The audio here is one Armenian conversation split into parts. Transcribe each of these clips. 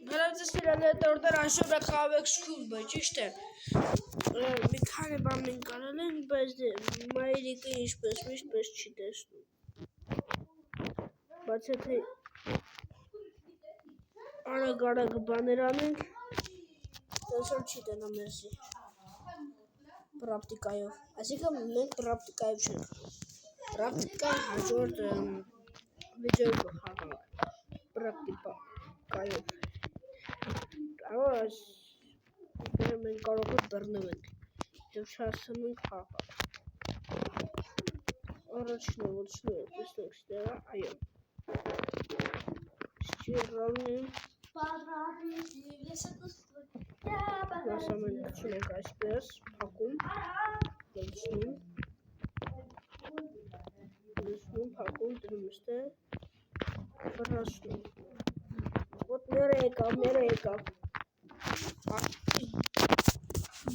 Հարավձես իրալետորդար անշոր է խավեք շկուլբը, ճիշտ է, մի քանի բան մենք կարել են, բայց մայրիկը ինչպես միշտ պես չի տեսնում, բայց եթե արագ բաներ անենք, տեսել չի տնա մեզի, պրապտիկայով, այսինքն մենք պրապտիկայով չենք, պրապտիկայի հաջորդ վիդեո կխաղանք, պրապտիկայով, այս մենք կարող է բռնվենք և չասնենք խաղալ, առաջն է, տեսնենք ստեղա, այո, ստիրալնին, ես ամեն կչին ենք այսպես, պակում, լսնում, պակում, դնում ստե, վրասնում, ոտ մերը եկավ,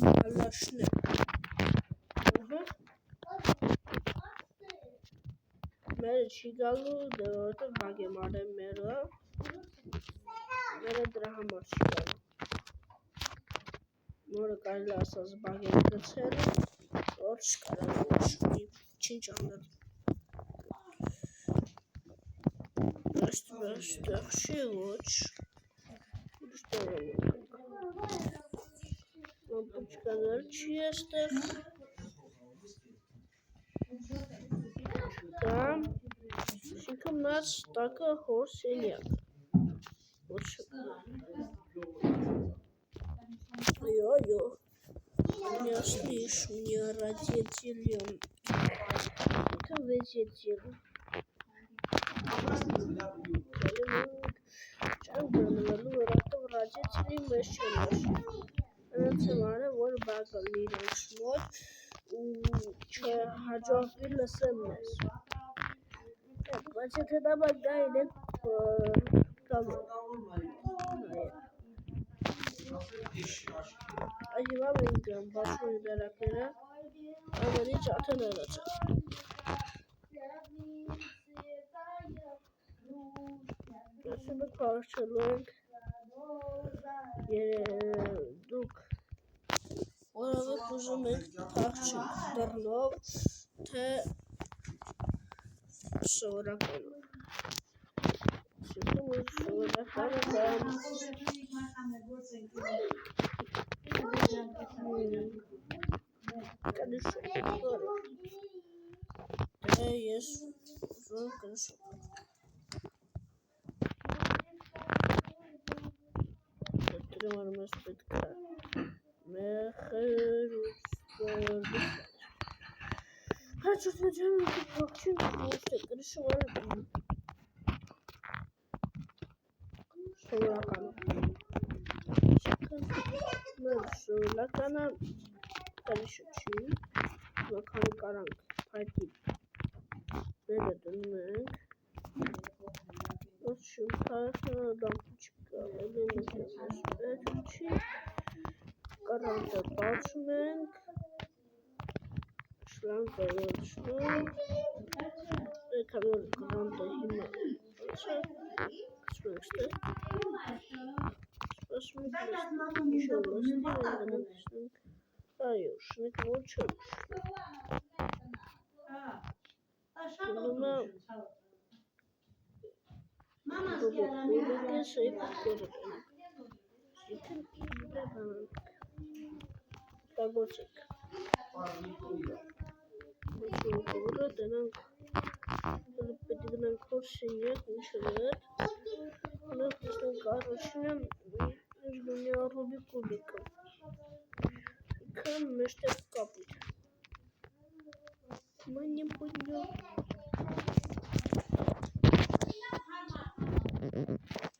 Հալաշնեք, մերը չի գալու, դրոտը բագ եմ արեմ մերը դրա համար չի գալու, նորը կարել ասաս բագ եմ գցել, որ չկարան չինչ անել, այստեղ չի ոչ, Պուչկաներ չի եստեղ, շինքն մած տակը հոր սենյակ, այո, меня слышь, мне родители, это везде, родители мешают. Անցմանը, որ բակը լինենք շմոտ ու չհաջողվի լսեմ մեզ, բայց եթե դա բակ դա իրենք կամը, այժվա մենք բացում ենք դարակները, ամենից աթեն արացը, ասում եք պարչելու ենք, դուք որովեք ուզում ենք պարչենք դռնով, թե սովորականով, ես ուզում կրշոք, դրման մեզ պետք է մեխերուցպորդի հաճորդ մեջանում ենք պողջին ոստե կրշոք սովորականով, մեր սովորականը կրշոք չի, քանի կարանք պայտի բերը դնում ենք, ոչ շմպահը դամպու չկա, էլի մեզ պետք չի, կարանտը բացում ենք, շլանկը ելչնում, քանի որ կարանտը հիմա բացը, կցում ենք ստեղ, սպասում ենք իշով լստի, մենք դնենք, այո, շնիկ որ չեմ շնում, Բուբիկ է սեյպ կորդ ենք, իքն իբրե բանանք, տագոց եք, ոչում կորը դենանք, պետք դնանք հոր սենյակ, ինչը վետ, նոք տեսնենք առաջինը, ժգունի առոբի կուբիկը, իքն մեշտեղ կապիտ, մանյեմ պույնյո,